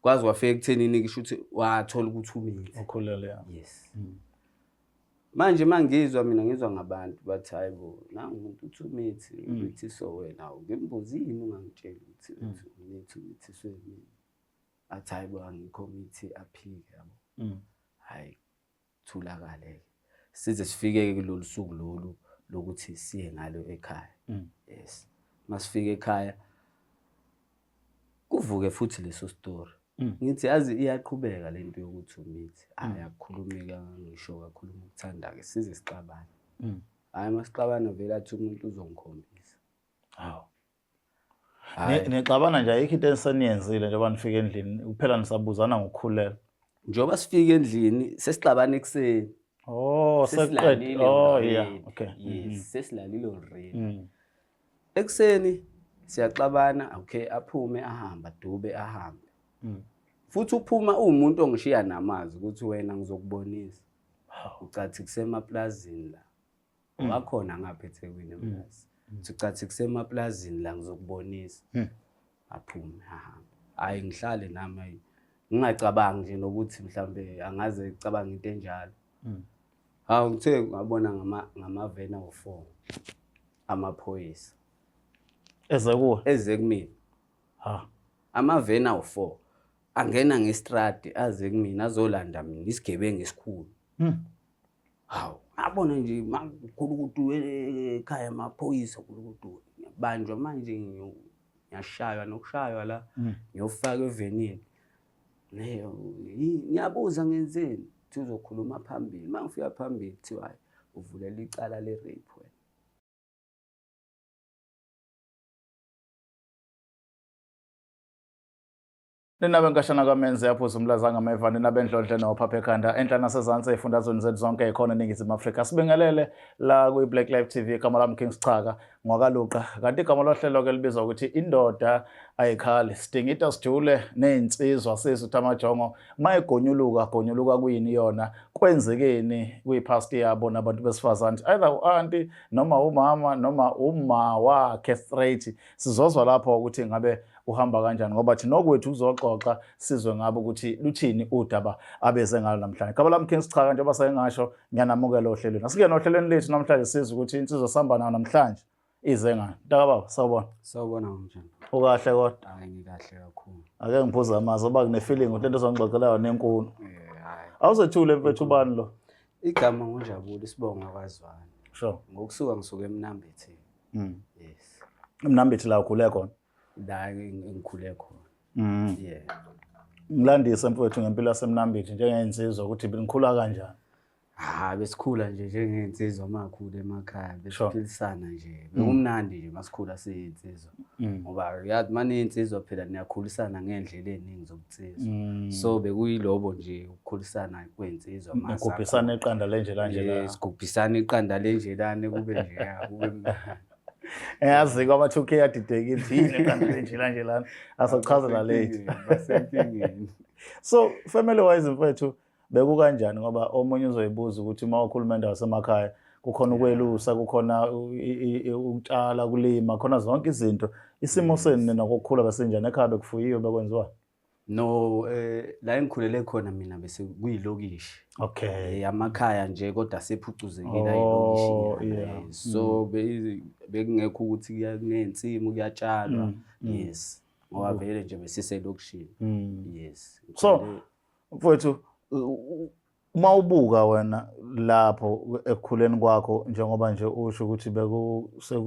kwazi wafika ekuthenini ngisho ukuthi wathola ukuthi umithi ukhulele ya yes manje mangizwa mina ngizwa ngabantu bathi hayibo nangu umuntu uthi umithi uthi so wena ngimbuzini ungangitshela ukuthi umithi swemi athi hayibo angikho mithi aphike yabo hayi thulakale size sifike kulolu suku lolu lokuthi siye ngalo ekhaya yes masifike ekhaya kuvuke futhi leso story ngithi yazi iyaqhubeka lento yokuthi umithi ayakhulumeka ngisho kakhuluma ukuthanda ke size sixabana hayi masixabana vele athi umuntu uzongikhombisa hawo nixabana nje ayikho into eseniyenzile njengoba nifika endlini kuphela nisabuzana ngokukhulela njengoba sifika endlini sesixabana ekseni sesiqedile yeah okay yes sesilalile already ekseni siyaxabana okay aphume ahamba dube ahambe futhi uphuma umuntu ongishiya namazi ukuthi wena ngizokubonisa ucathi kusemaplazini la wakhona ngaphethe kwini emplazi ucathi kusemaplazini la ngizokubonisa aphume ahamba hayi ngihlale nami ngingacabangi nje nokuthi mhlambe angaze icabanga into enjalo hawu ngithe ngabona ngamavena u4 amaphoyisa eze kumina amavena u4 angena ngestradi aze kumina azolanda mina isigebengu esikhulu hawu ngabona nje makhulukudu ekhaya amaphoyisa khulukudu banjwa manje ngiyashaywa nokushaywa la ngiyofaka evenini leyo ngiyabuza ngenzeni uthi uzokhuluma phambili mangifika phambili kuthiwa uvulela icala le rape wena Ninabe nkashana kaMenze yaphuza umlazanga amevani nabendlondle nophaphe ekhanda enhla nasezantsi efundazweni zethu zonke ekhona eNingizimu Afrika. Sibingelele la kwi-Black Live TV igama lami King Sichaka ngwakaluqa. Kanti igama lohlelo ke libizwa ukuthi indoda ayikhali. Sidingida sijule nezinsizwa sesithu amajongo mayegonyuluka kuyini yona kwenzekeni kuyipast yabo nabantu besifazane either u-auntie noma umama noma uma wakhe straight sizozwa lapho ukuthi ngabe uhamba kanjani ngoba thina okwethu uzoxoxa sizwe ngabo ukuthi luthini udaba abeze ngalo namhlanje. Igama lami King Sichaka njengoba sengasho ngiyanamukela ohlelweni. Asike nohlelweni lethu namhlanje sizwe ukuthi insizwa sihamba nayo namhlanje ize ngani. Ntaka baba sawubona. Sawubona njani? Ukahle kodwa? Hayi ngikahle kakhulu. Ake ngiphuza amazi oba kune feeling ukuthi into ezongixoxelayo nenkulu. Hayi. Awuzethule mfethu ubani lo? Igama ngoNjabulo Isibonga kwaZwane. Sure. Ngisuka eMnambithi. Yes. eMnambithi la ukhule khona. La ngikhule khona. Yeah. Ngilandise mfowethu ngempilo yaseMnambithi njengensizwa ukuthi benikhula kanjani? Besikhula nje njengensizwa makhulu emakhaya besiphilisana nje. Bekumnandi nje masikhula siyinsizwa. Ngoba yazi manje insizwa phela niyakhulisana ngendlela eziningi zokutsizwa. So bekuyilobo nje ukukhulisana kwensizwa mase. Ukubhisana iqanda lenje la. Sikubhisana iqanda lenjelane kube nje kube Yazi kwaba 2K yadidekile yini iqanda lenje lana asochazela late. So family wise mfethu beku kanjani ngoba omunye uzoyibuza ukuthi uma ukhuluma indawo semakhaya kukhona ukwelusa kukhona ukutshala kulima khona zonke izinto isimo senu nokukhula besenjani ekhaya bekufuyiwe bekwenziwa no la engikhulele khona mina bese kuyilokishi okay amakhaya nje kodwa sephucuzekile ayilokishi so bekungekho ukuthi kunensimu kuyatshalwa yes ngoba vele nje besiselokishini yes so mfowethu uma ubuka wena lapho ekukhuleni kwakho njengoba nje usho ukuthi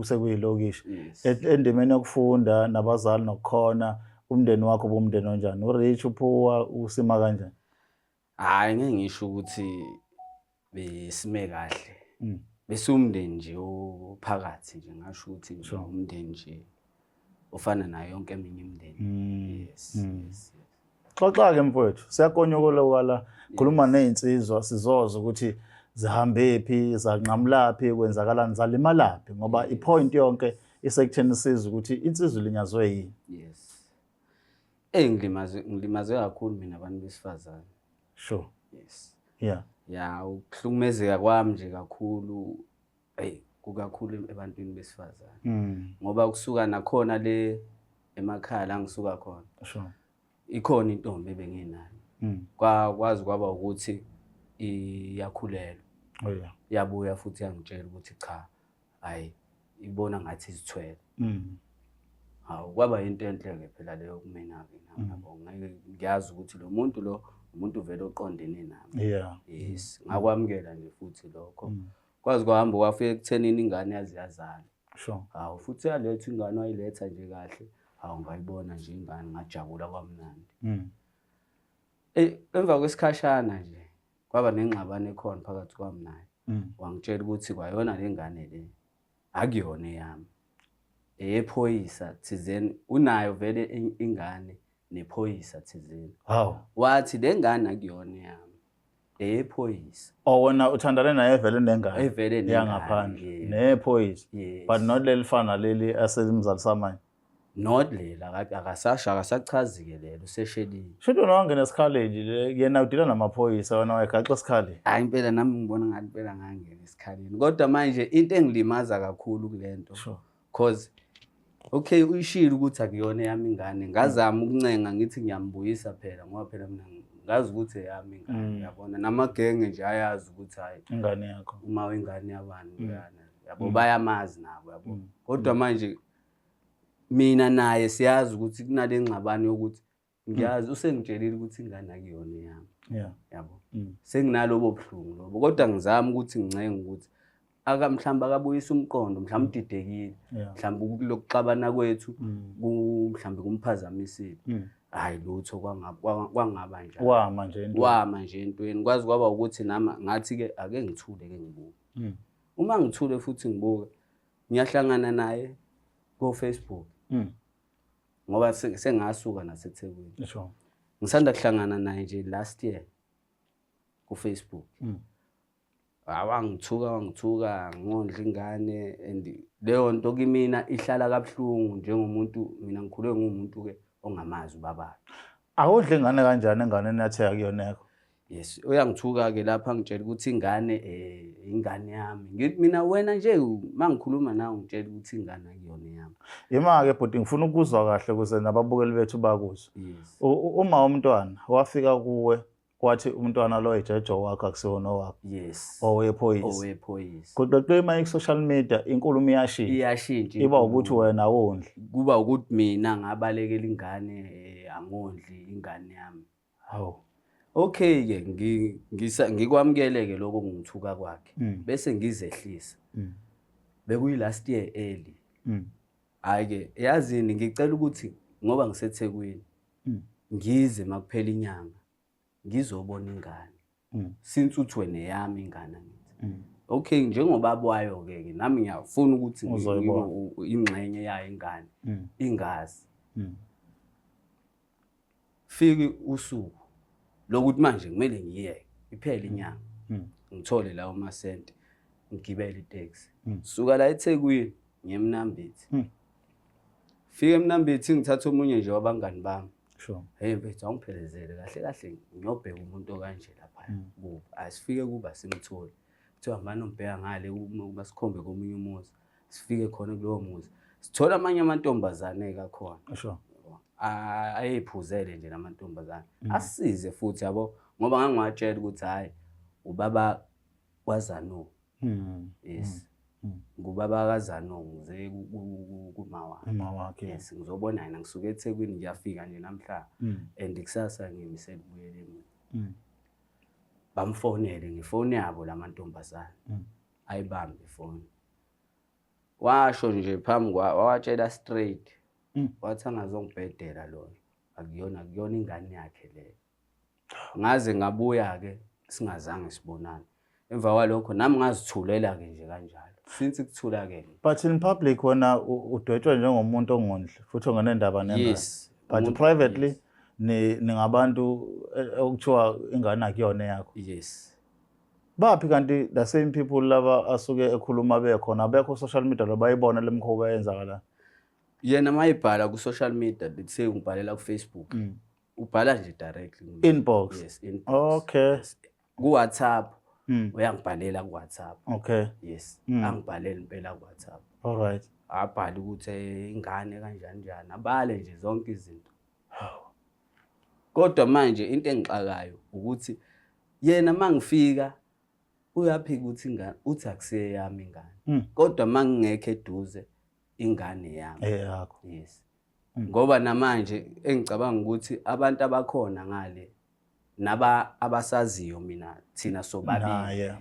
sekuyilokishi endimeni yokufunda nabazali nokukhona umndeni wakho bomndeni onjani urich uphuwa usima kanjani hayi ngeke ngisho ukuthi besime kahle besumndeni nje ophakathi nje ngasho ukuthi umndeni nje ofana nayo yonke eminye imindeni yes Xoxa ke mfowethu siyakonyokola la khuluma nezinsizwa sizoza ukuthi zihambe phi zanqamulaphi kwenzakalani zalimalaphi ngoba ipoint yonke isekutheni sizwe ukuthi insizwe linyazwe yini yes ngilimaze kakhulu mina abantu besifazane sure yes yeah ukuhlukumezeka kwami nje kakhulu kukakhulu ebantwini besifazane ngoba kusuka nakhona le emakhaya la ngisuka khona sure ikhona intombi ebenginayo. Kwazi kwaba ukuthi iyakhulelwa. Oh yeah. Yabuya futhi yangitshela ukuthi cha, hayi ibona ngathi izithwele. Hawu kwaba into enhle-ke phela leyo kumina-ke ngiyabonga. Ngiyazi ukuthi lo muntu umuntu vele oqondene nami. Yeah. Yes, ngakwamukela nje futhi lokho. Kwazi kwahamba kwafika ekuthenini ingane yazala. Sure. Hawu futhi yaletha ingane wayiletha nje kahle. Hawu ngayibona nje ingane ngajabula kwamnandi. Emva kwesikhashana nje kwaba nengxabano ekhona phakathi kwami naye. Wangitshela ukuthi kwayona le ngane le akuyona eyami. Eyephoyisa thizeni unayo vele ingane nephoyisa thizeni. Hawu. Wathi le ngane akuyona eyami. Eyephoyisa. Wena uthandane naye vele nengane. Evele nengane. Yangaphandle. Nephoyisa. But not leli fana leli aselimzalisa manje. Not lela akasachazike lelo seshelile. Shouldn't wangena esikhaleni le yena udila namaphoyisa wena wayegaxa esikhali. Hayi impela nami ngibona ngathi impela ngangena esikhaleni. Kodwa manje into engilimaza kakhulu kulento. Sure. Cause okay uyishilo ukuthi akuyona yami ingane. Ngazama ukuncenga ngithi ngiyambuyisa phela ngoba phela mina ngazi ukuthi eyami ingane uyabona namagenge nje ayazi ukuthi hayi ingane yakho. Uma wengane yabantu yana yabo bayamazi nabo yabo. Kodwa manje mina naye siyazi ukuthi kunale ngxabano yokuthi ngiyazi usengitshelile ukuthi ingane akuyona yami. Yeah. Yabo. Senginalobo buhlungu lobo kodwa ngizama ukuthi ngincenge ukuthi mhlamba akabuyisa umqondo mhlamba udidekile. Mhlamba lokuxabana kwethu mhlamba kumphazamisile. Hayi lutho kwangaba njalo. Wama nje entweni kwazi kwaba ukuthi nama ngathi ke ake ngithule ke ngibuka. Uma ngithule futhi ngibuka ngiyahlangana naye ku Facebook. Ngoba sengasuka naseThekwini. Sure. Ngisanda kuhlangana naye nje last year ku Facebook. Wangithuka ngondla ingane and leyo nto kimina ihlala kabuhlungu njengomuntu mina ngikhule ngumuntu ke ongamazi ubaba. Awudle ingane kanjani ingane nathi akuyona yakho? Yes, uyangithuka ke lapha ngitshela ukuthi ingane ingane yami. Ngithi mina wena nje mangikhuluma nawe ngitshela ukuthi ingane akuyona yami. Ima ke bhuti ngifuna ukuzwa kahle ukuze nababukeli bethu bakuzwe. Yes. Uma umntwana wafika kuwe kwathi umntwana lo ejejo wakhe akusiwona wakho. Yes. Owephoyisa. Kodwa kwema social media inkulumo iyashintsha. Iba ukuthi wena awondli. Kuba ukuthi mina ngabalekela ingane angondli ingane yami. Hawu. Okay ke ngikwamukeleke lokho ngithuka kwakhe bese ngizehlisa. Bekuyi last year early. Hayi ke yazini ngicela ukuthi ngoba ngiseThekwini ngize makuphela inyanga ngizobona ingane. Since uthi wena yami ingane ngithi. Okay njengoba abwayo ke nami ngiyafuna ukuthi ingxenye yayo ingane ingazi. Fiki usuku lokuthi manje kumele ngiyeke iphele inyanga ngithole lawo masenti ngigibele itaxi suka la eThekwini ngiyeMnambithi fike eMnambithi ngithatha omunye nje wabangani bami. Sure. Hey mfethu awungiphelezele kahle ngiyobheka umuntu okanje lapha kuba asifike kuba simthole kuthiwa manje umbheka ngale uma sikhombe komunye umuzi sifike khona kulowo muzi sithola amanye amantombazane kakhona. Sure. Ayephuzele nje namantombazane asize futhi yabo ngoba ngangiwatshela ukuthi hayi ubaba waZanu. Yes. Ngubaba kaZanu ngize kuma wakhe. Yes ngizobona yena ngisuka eThekwini ngiyafika nje namhla and kusasa ngimisela ukubuyela emuva. Bamfonele ngifone yabo lamantombazane. Ayibambe ifoni. Washo nje phambi wawatshela straight. Wathi angazongibhedela lona akuyona ingane yakhe le. Ngaze ngabuya ke singazange sibonane. Emva kwalokho nami ngazithulela ke nje kanjalo. Since kuthula ke. But in public wena udwetshwa njengomuntu ongondle futhi ongenendaba nendaba. Yes. But privately ningabantu okuthiwa ingane akuyona yakho. Yes. Baphi kanti the same people laba asuke ekhuluma bekhona abekho social media lobayibona lemkhoba yenzakala? Yena mayibhala ku social media bethe ngibhalela ku Facebook. Ubhala nje directly. Inbox. Yes, inbox. Okay. Ku WhatsApp. Uyangibhalela ku WhatsApp. Okay. Yes. Angibhalele impela ku WhatsApp. All right. Abhala ukuthi ingane kanjani abale nje zonke izinto. Kodwa manje into engixakayo ukuthi yena mangifika uyaphika ukuthi ingane uthi akusiye yami ingane. Kodwa mangingekho eduze ingane yami. Eyakho. Yes. Ngoba namanje engicabanga ukuthi abantu abakhona ngale abasaziyo mina thina sobabili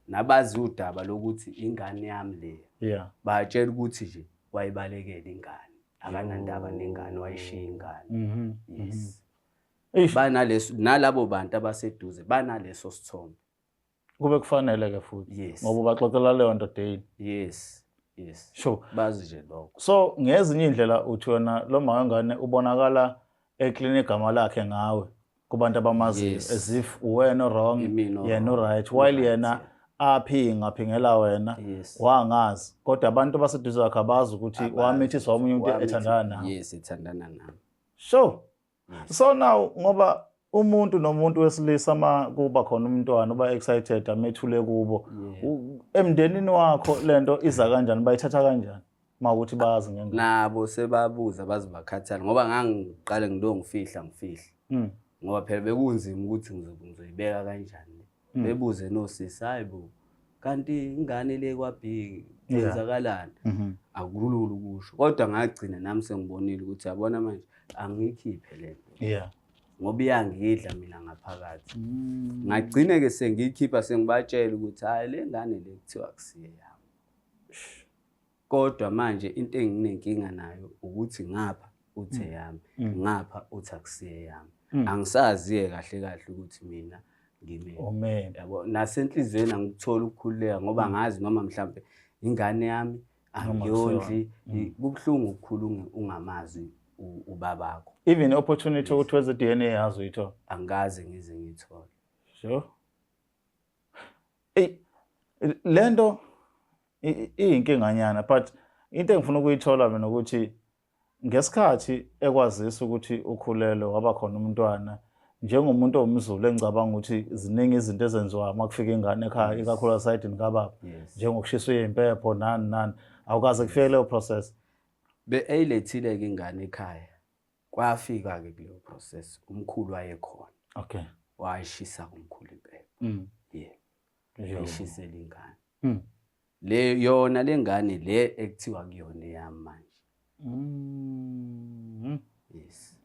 nabazi udaba lokuthi ingane yami le. Yeah. Bayatshela ukuthi nje wayibalekela ingane. Akanandaba nengane wayishiya ingane. Yes. Banaleso nalabo bantu abaseduze banaleso sithombe. Kube kufanele ke futhi. Yes. Ngoba baxoxela leyo nto daily. Yes. Yes. Sure. Bazi nje lokho. So ngezinye indlela uthi wena lo mawengane ubonakala eclean igama lakhe ngawe kubantu abamaziyo as if wena wrong yena right while yena aphingela wena wangazi kodwa abantu baseduze kwakhe abazi ukuthi wamithiswa omunye umuntu ethandana nawe. Yes, ethandana nami. Sure. So now ngoba umuntu nomuntu wesilisa kuba khona umntwana uba excited amethule kubo emndenini wakho lento iza kanjani bayithatha kanjani mawukuthi bayazi ngengane nabo sebabuza bazibakhathala ngoba ngangiqale ngifihla ngoba phela bekunzima ukuthi ngizoyibeka kanjani bebuze nosisi hayibo kanti ingane le kwabhiki yenzakalani akulula ukusho kodwa ngagcina nami sengibonile ukuthi yabona manje angikhiphe lento ngoba iyangidla mina ngaphakathi. Ngagcine ke sengiyikhipha sengibatshela ukuthi hayi le ngane le kuthiwa akusiye yami. Kodwa manje into enginenkinga nayo ukuthi ngapha uthe yami, ngapha uthi akusiye yami. Angisaziye kahle ukuthi mina ngime. Yabo nasenhlizweni angithola ukukhululeka ngoba ngazi noma mhlambe ingane yami angiyondli kubhlungu ukukhuluma ungamazi ubabakho. Even opportunity ukuthi weze DNA yazo uyithola angaze ngize ngithola. Sure. Lento iyinkinganyana but into engifuna ukuyithola mina ukuthi ngesikhathi ekwazisa ukuthi ukhulelwe waba khona umntwana njengomuntu omzulu engicabanga ukuthi ziningi izinto ezenziwa makufika ingane ekhaya ikakhulu asayidini kababa njengokushiswa impepho nani awukaze kufike leyo process eyilethile ke ingane ekhaya kwafika ke kuleyo process umkhulu wayekhona. Okay. Wayishisa umkhulu impepho. Yayishisela ingane. Le yona lengane le ekuthiwa kuyona eyami manje. Yes.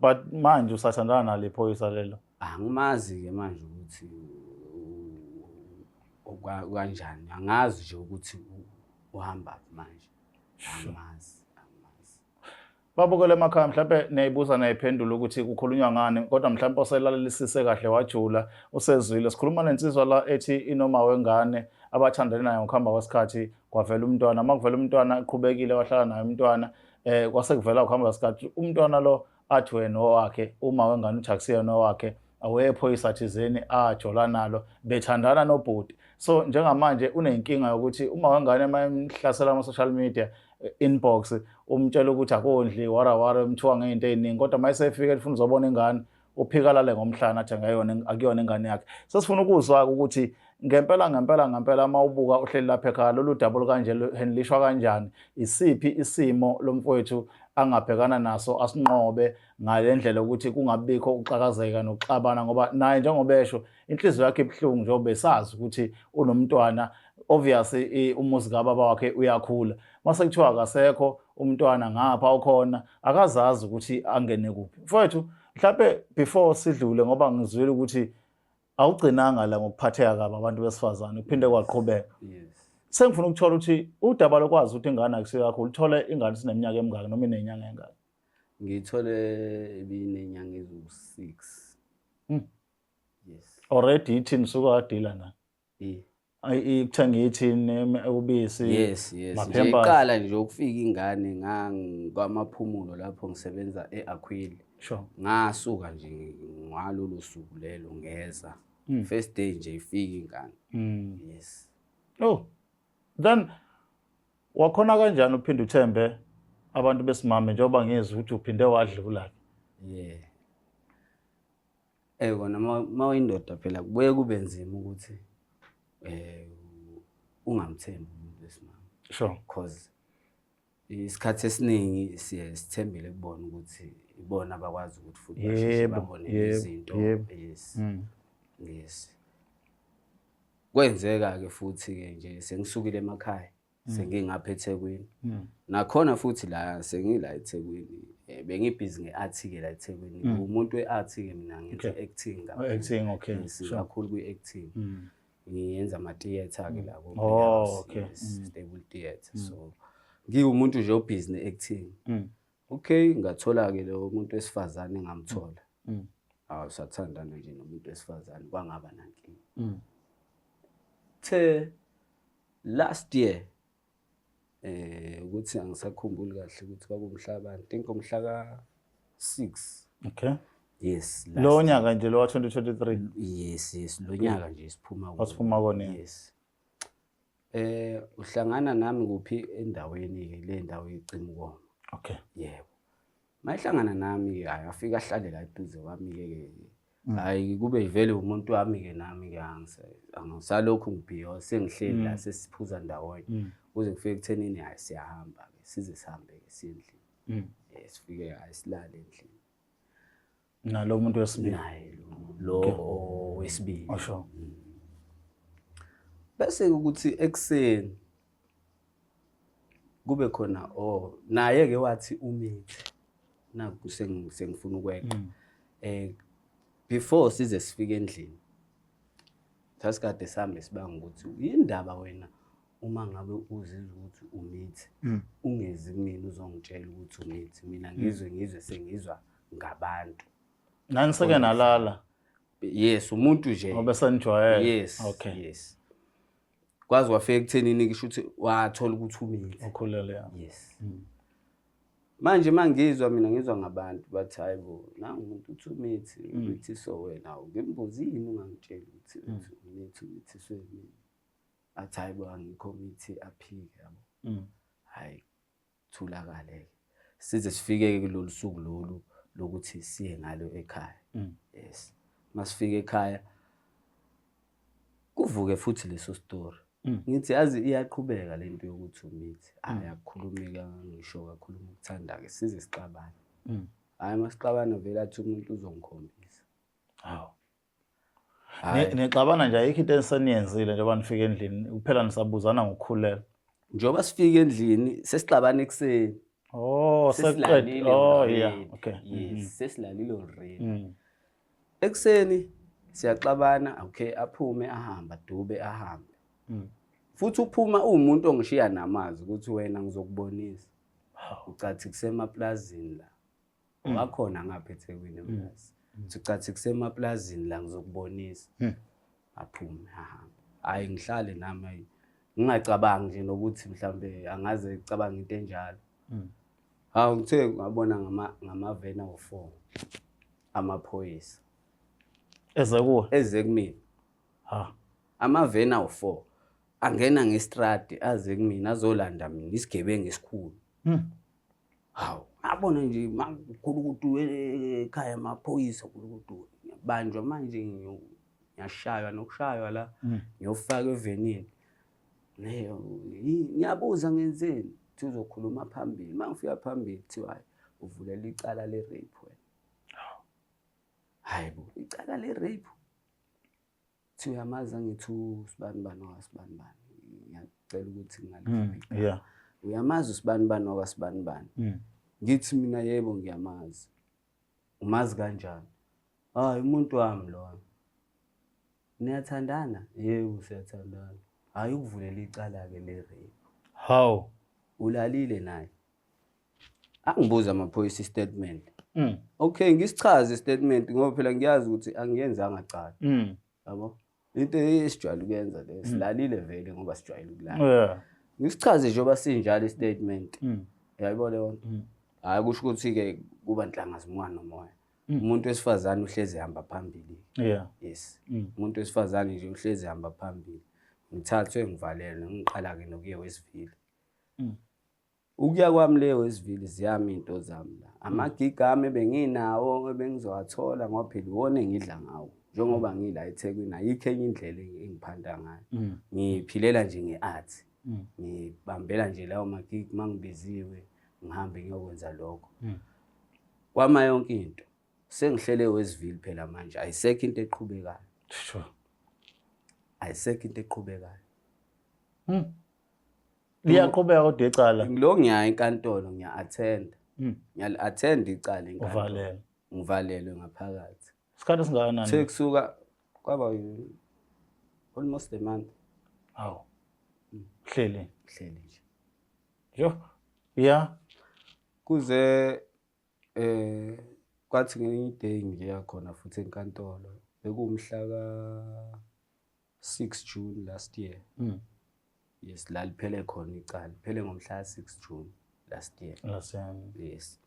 But manje usathandana nale phoyisa lelo. Angimazi ke manje ukuthi kanjani. Angazi nje ukuthi uhamba manje. Angimazi. Babukele emakhaya mhlawumbe neyibuza nayiphendula ukuthi kukhulunywa ngani kodwa mhlawumbe oselalelisise kahle wajula usezwile sikhuluma nensizwa la ethi inoma wengane abathandana nayo ngokuhamba kwesikhathi kwavela umntwana makuvela umntwana eqhubekile wahlala naye umntwana kwase kuvela ukuhamba kwesikhathi umntwana lo athi wena owakhe uma wengane uthi akusiye nowakhe awephoyisa thizeni ajola nalo bethandana nobhuti. So njengamanje unenkinga yokuthi uma wengane mayimhlasela ama social media inbox umtshela ukuthi akondli wara umthiwa ngeinto eziningi kodwa mayisefika efuna uzobona ingane uphikalale ngomhlana athi ngayona akuyona ingane yakhe. Sesifuna ukuzwa ukuthi ngempela mawubuka uhleli lapha ekhaya lolu daba kanje handlishwa kanjani isiphi isimo lomfowethu angabhekana naso asinqobe ngalendlela ukuthi kungabikho ukuxakazeka nokuxabana ngoba naye njengobesho inhliziyo yakhe ibhlungu njengoba esazi ukuthi unomntwana obviously umuzi kababa wakhe uyakhula mase kuthiwa akasekho umntwana ngapha ukhona akazazi ukuthi angene kuphi. Mfowethu mhlawumbe before sidlule ngoba ngizwile ukuthi awugcinanga la ngokuphatheka kabi abantu besifazane kuphinde kwaqhubeka. Sengifuna ukuthola ukuthi udaba lokwazi ukuthi ingane akusiyo yakho uthole ingane sineminyaka emingaki noma inenyanga engaki. Ngithole ibinenyanga ezu6. Yes. Already ithini suka adila na. Ikuthenga ithini ubisi. Yes. Nje iqala nje ukufika ingane ngamaphumulo lapho ngisebenza eAquila. Sure. Ngasuka nje ngalolu suku lelo ngeza. First day nje ifika ingane. Yes. Oh. Then wakhona kanjani uphinde uthembe abantu besimame njengoba ngizwe ukuthi uphinde wadlula? Kona mawuyindoda phela kubuye kube nzima ukuthi ungamthembi umuntu wesimame. Sure. Because isikhathi esiningi siye sithembele kubona ukuthi ibona abakwazi ukuthi futhi basheshe babone izinto. Yes. Yes. Kwenzeka ke futhi ke nje sengisukile emakhaya sengingapha eThekwini. Nakhona futhi la sengila eThekwini bengibhizi ngearticle la eThekwini. Umuntu wearticle mina ngenza acting ngapha. Acting, okay. Kakhulu kwi-acting. Ngiyenza ama theater ke la ko. Oh, okay. Stable theater. So ngiwumuntu nje obhizi ne-acting. Okay, ngathola ke lo muntu wesifazane ngamthola. Sathandana nje nomuntu wesifazane kwangaba nankinga. Last year ukuthi angisakhumbuli kahle ukuthi kwakumhlaba, I think umhla ka-6. Okay. Yes. Lo nyaka nje lo 2023. Yes, lo nyaka nje siphuma kuwo. Wasiphuma kona. Yes. Uhlangana nami kuphi endaweni ke le ndawo yeCimukoma. Okay. Yebo. Mayihlangana nami ke afika ahlale la eduze kwami ke. Hayi kube ivele umuntu wami ke nami ke angisalokhu ngibhiyo sengihleli la sesiphuza ndawonye kuze kufike ekuthenini hayi siyahamba ke size sihambe ke siyendlini. Sifike hayi silale endlini. Nalo muntu wesibili. Naye lo wesibili. Osho. Bese ukuthi ekseni kube khona naye ke wathi umithi naku sengifuna ukweqa. Before size sifike endlini sasikade sihambe sibanga ukuthi indaba wena uma ngabe uzizwa ukuthi umithi ungezi mina uzongitshela ukuthi umithi mina ngizwe sengizwa ngabantu nani seke nalala. Yes, umuntu nje ngoba sanijwayele. Yes. Okay. Yes. Kwazi wafika ekuthenini kisho ukuthi wathola ukuthi umithi ukhulele. Yes. Manje mangizwa mina ngizwa ngabantu bathi hayibo nangu umuntu uthi umithi so wena ngimbuzi yini ungangitshela ukuthi umithi swemi. Athi hayibo angikho mithi aphike yabo. Hayi thulakale size sifike kulolu suku lolu lokuthi siye ngalo ekhaya. Yes. Masifike ekhaya kuvuke futhi leso story. Ngithi yazi iyaqhubeka lento yokuthi umithi ayakhulumeka ngisho kakhulu ukuthanda ke size sixabane. Hayi masixabana vele athi umuntu uzongikhombisa. Hawo. Nixabana nje ayikho into eseniyenzile njengoba nifika endlini kuphela nisabuzana ngokukhuleka. Njoba sifika endlini sesixabana ekseni. Seqedile. Yeah. Okay. Yes, sesilalile already. Ekseni siyaxabana, okay, aphume ahamba dube ahambe. Futhi uphuma umuntu ongishiya namazi ukuthi wena ngizokubonisa. Ucathi kusemaplazini la. Wakhona ngapha eThekwini eMlazi. Ucathi kusemaplazini la ngizokubonisa. Aphume ahamba. Hayi ngihlale nami ngingacabangi nje nokuthi mhlambe angaze icabanga into enjalo. Hawu ngithe ngabona ngamavena u4 amaphoyisa. Eze kumina. Amavena u4 angena ngestradi aze kumina azolanda mina isigebengu esikhulu. Hawu ngabona nje makhulukudu ekhaya amaphoyisa khulukudu banjwa manje ngiyashaywa nokushaywa la ngiyofaka evenini. Leyo ngiyabuza ngenzeni uthi uzokhuluma phambili mangifika phambili kuthiwa hayi uvulela icala le rape wena. Hayibo icala le rape thi uyamaza ngithi usibanibani wakasibanibani ngiyacela ukuthi ngalikhiphe. Yeah. Uyamazi usibanibani wakasibanibani. Ngithi mina yebo ngiyamazi. Umazi kanjani? Hayi umuntu wami lo. Niyathandana? Yebo siyathandana. Hayi ukuvulela icala ke le rape. How? Ulalile naye. Angibuza amaphoyisa istatement. Okay ngisichaze istatement ngoba phela ngiyazi ukuthi angiyenzanga cala. Yabo? Into esijwayele ukuyenza le silalile vele ngoba sijwayele ukulala. Yeah. Ngisichaze njengoba sinjalo istatement. Yayibona yona. Hayi kusho ukuthi ke kuba inhlanga zimwana nomoya. Umuntu wesifazane uhlezi ehamba phambili. Yeah. Yes. Umuntu wesifazane nje uhlezi ehamba phambili. Ngithathwe ngivalelwe ngiqala ke nokuya wesivili. Ukuya kwami leyo wesivili ziyami into zami la. Amagigi ami benginawo ebengizowathola ngoba phela iwona engidla ngawo. Njengoba ngila eThekwini ayikho enye indlela engiphanda ngayo. Ngiphilela nje ngeart. Ngibambela nje lawo magigi mangibiziwe ngihambe ngiyokwenza lokho. kwama yonke into sengihlele Westville phela manje ayisekho into eqhubekayo. Sure. Ayisekho into eqhubekayo. Liyaqhubeka kodwa icala. Ngilo ngiya enkantolo ngiya-attend. Ngiya-attend icala enkantolo. Uvalelwe. Ngivalelwe ngaphakathi. Isikhathi esingakanani? Sekusuka kwaba almost a month. Hawu. Hleli nje. Yo. Yeah. Kuze kwathi ngenye day ngiya khona futhi enkantolo. Bekumhla ka 6 June last year. Yes, la liphele khona icala. Liphele ngomhla 6 June last year. Yes.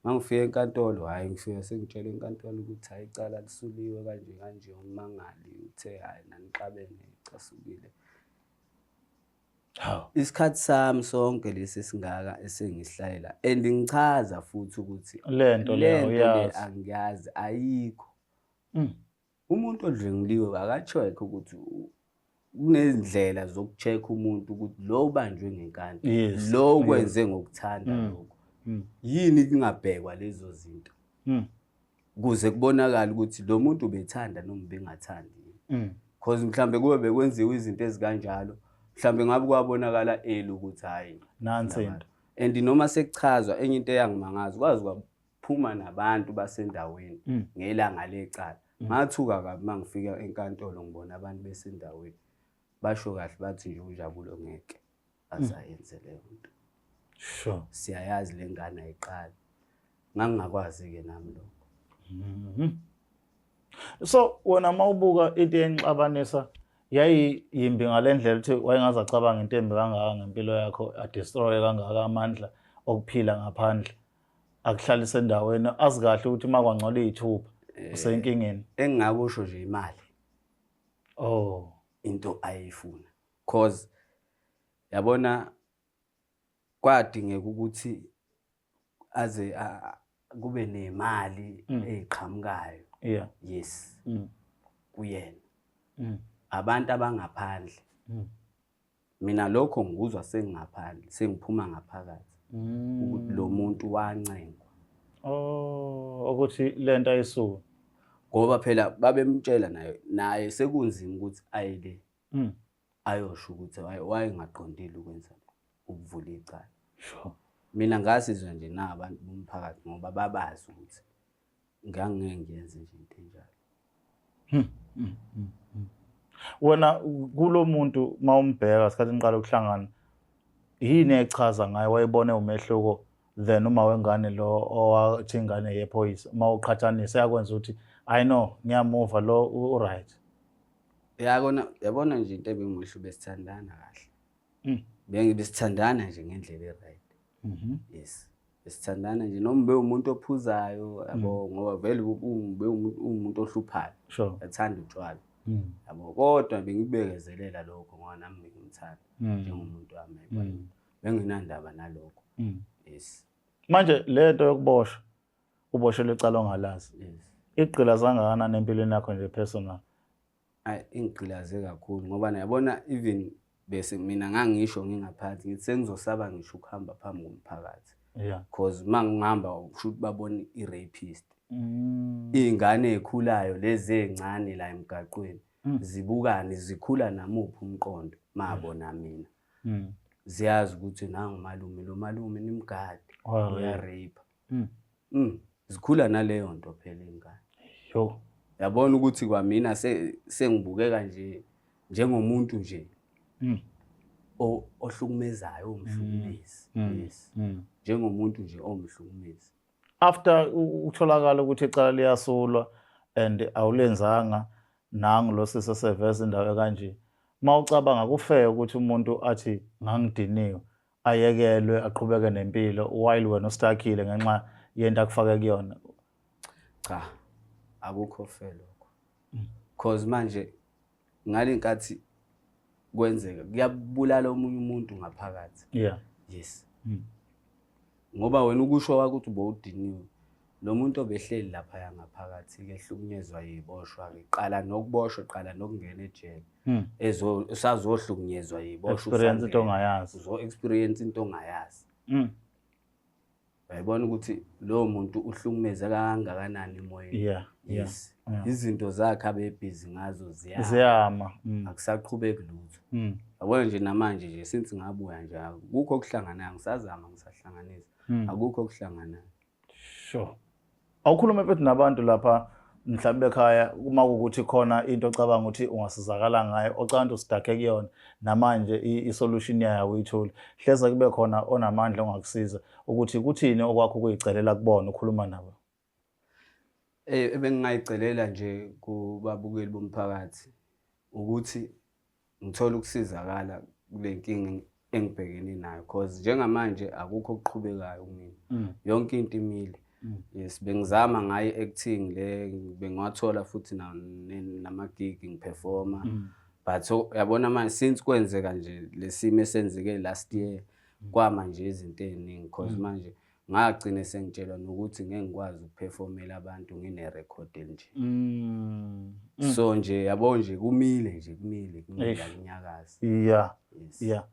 Mangifika enkantolo hayi ngifika sengitshela enkantolo ukuthi hayi icala lisuliwe kanje umangali uthe hayi nanixabene icasukile. Hawu. Isikhathi sami sonke lesi singaka esengihlayela and ngichaza futhi ukuthi lento le angiyazi ayikho. Umuntu odlengiliwe akacheck ukuthi kunezindlela zokucheck umuntu ukuthi lo banjwe ngenkani lo kwenze ngokuthanda lokho. Yini kungabhekwa lezo zinto kuze kubonakala ukuthi lo muntu ubethanda noma bengathandi. Because mhlambe kube bekwenziwa izinto ezikanjalo mhlambe ngabe kwabonakala ukuthi hayi nansi into. And noma sekuchazwa enye into eyangimangaza kwazi kwaphuma nabantu basendaweni ngelanga lecala. Ngathuka kabi mangifika enkantolo ngibona abantu besendaweni basho kahle bathi nje uJabulo ngeke azayenze leyo nto. Sure. Siyayazi lengane ayiqala. Ngangakwazi ke nami lokho. So wena mawubuka into enixabanisa yayi yimbi ngalendlela ukuthi wayengaza cabanga into embi kangaka ngempilo yakho adestroy kangaka amandla okuphila ngaphandle akuhlalisa endaweni azikahle ukuthi makwangcola izithuba usenkingeni. Engingakusho nje imali. Oh, into ayifuna. Cause yabona kwadingeka ukuthi aze kube nemali eziqhamukayo. Yeah. Yes. Kuyena. Abantu abangaphandle. Mina lokho ngikuzwa sengingaphandle, sengiphuma ngaphakathi. Ukuthi lo muntu wancengwa. Oh, ukuthi lento ayisuka. Ngoba phela babemtshela naye sekunzima ukuthi ayele. Ayosho ukuthi wayengaqondile ukwenza ukuvula icala. Sure. Mina ngasizwa nje nabantu bomphakathi ngoba babazi ukuthi ngangeke ngiyenze nje into enjalo. Wena kulomuntu mawumbheka isikhathi niqala ukuhlangana yini echaza ngaye wayebone umehluko then uma wengane lo owathi ingane yephoyisa mawuqhathanisa yakwenza ukuthi I know ngiyamuva lo right. Yabona nje into ebengihlo besithandana kahle. Besithandana nje ngendlela eright. Yes. Besithandana nje noma ube umuntu ophuzayo yabo ngoba vele ube umuntu ohluphayo. Sure. Ethanda utshwala. Yabo kodwa bengibekezelela lokho ngoba nami ngimthanda njengomuntu wami. Benginandaba nalokho. Yes. Manje lento yokuboshwa uboshelwe icala ongalazi. Yes. Igqilaza kangakanani empilweni yakho nje personal? Ingqilaze kakhulu ngoba yabona even bese mina ngangisho ngingaphathi ngithi sengizosaba ngisho ukuhamba phambi komphakathi. Yeah. Because mangihamba usho babona irapist. Izingane ezikhulayo lezi ezincane la emgaqweni zibukani zikhula namuphi umqondo mabona mina. Ziyazi ukuthi nangumalume lo malume nimgadi uyarape. Zikhula naleyo nto phela ingane. Yo. Yabona ukuthi kwamina sengibukeka nje njengomuntu nje ohlukumezayo omhlukumezi. Yes. Njengomuntu nje omhlukumezi. After utholakala ukuthi icala liyasulwa and awulenzanga nangu lo siseseveza indawo kanje mawucabanga kufair ukuthi umuntu athi ngangidiniwe ayekelwe aqhubeke nempilo while wena ustakile ngenxa yento akufake kuyona. Cha akukho fair lokho. Because manje ngalenkathi kwenzeka kuyabulala omunye umuntu ngaphakathi. Yeah. Yes. Ngoba wena ukusho wakho ukuthi ubudiniwe lo muntu obehleli lapha yangaphakathi ke hlukunyezwa yiboshwa ke qala nokuboshwa qala nokungena ejele usazohlukunyezwa yiboshwa experience into ongayazi experience into ongayazi. uyayibona ukuthi lowo muntu uhlukumeze kangakanani emoyeni. Yes. Izinto zakhe abebhizi ngazo ziyama. Akusaqhubeki lutho. Yabona nje namanje nje since ngabuya nje akukho okuhlanganayo, ngisazama ngisahlanganisa. Akukho okuhlanganayo. Sure. Awukhuluma mfethu nabantu lapha mhlawumbe ekhaya uma ukuthi khona into ocabanga ukuthi ungasizakala ngayo ocanda usidake kuyona namanje i-solution yayo uyithola. Hleze kube khona onamandla ongakusiza ukuthi kuthini okwakho kuyicelela kubona ukhuluma nabo. Bengingayicelela nje kubabukeli bomphakathi ukuthi ngithola ukusizakala kule nkinga engibhekene nayo because njengamanje akukho okuqhubekayo kumina. Yonke into imile. Yes, bengizama ngayo acting le bengwathola futhi nama-gig ngiperforma. But yabona manje since kwenzeka nje lesimo esenzeke last year kwama nje izinto eziningi because manje ngagcina sengitshelwa nokuthi ngeke ngikwazi ukuperformela abantu ngine-record nje. So nje yabo nje kumile akunyakazi. Yeah.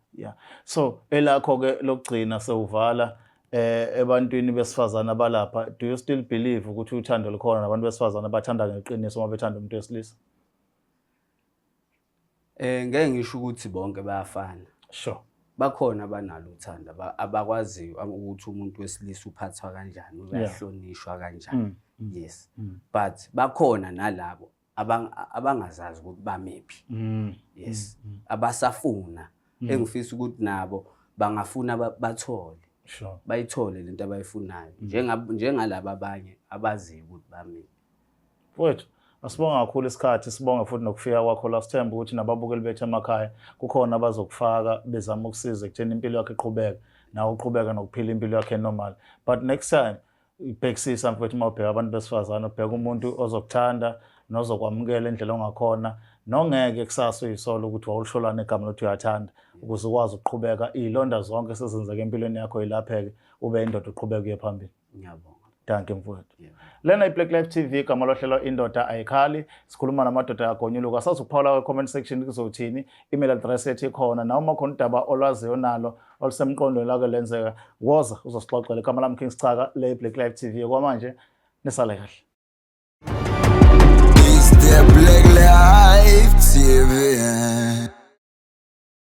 So elakho ke lokugcina sewuvala ebantwini besifazana abalapha, do you still believe ukuthi uthando likhona nabantu besifazana abathanda ngeqiniso uma bethanda umuntu wesilisa? Ngeke ngisho ukuthi bonke bayafana. Sure. Bakhona abanalo uthando abakwaziyo ukuthi umuntu wesilisa uphathwa kanjani, uyahlonishwa kanjani. Yes. But bakhona nalabo abangazazi ukuthi bamephi. Yes. Abasafuna engifisa ukuthi nabo bangafuna bathole. Sure. Bayithole lento abayifunayo njengalabo abanye abaziyo ukuthi bamephi. Mfowethu, asibonga kakhulu isikhathi, sibonga futhi nokufika kwakho la. Sithemba ukuthi nababukeli bethu emakhaya kukhona abazokufaka bezama ukusiza ekutheni impilo yakhe iqhubeke nawe uqhubeka nokuphila impilo yakhe normal. But next time ibhekisisa mfowethu uma ubheka abantu besifazane, ubheka umuntu ozokuthanda nozokwamukela indlela ongakhona nongeke kusasa uyisolo ukuthi wawulisholana igama lokuthi uyathanda ukuze ukwazi ukuqhubeka izilonda zonke sezenzeke empilweni yakho yilapheke ube indoda uqhubeka uye phambili. Ngiyabonga. Danke mfowethu. Lena iBlack Life TV igama lohlelo indoda ayikhali. Sikhuluma namadoda yagonyuluka. Sazophawula kwi-comment section kuzothini. Email address yethu ikhona. Noma khona udaba olwaziyo nalo olusemqondweni lake lenzeka, woza uzosixoxela. Igama lami King Sicaka, le iBlack Life TV. Kwamanje nisale kahle. It's the Black Life TV.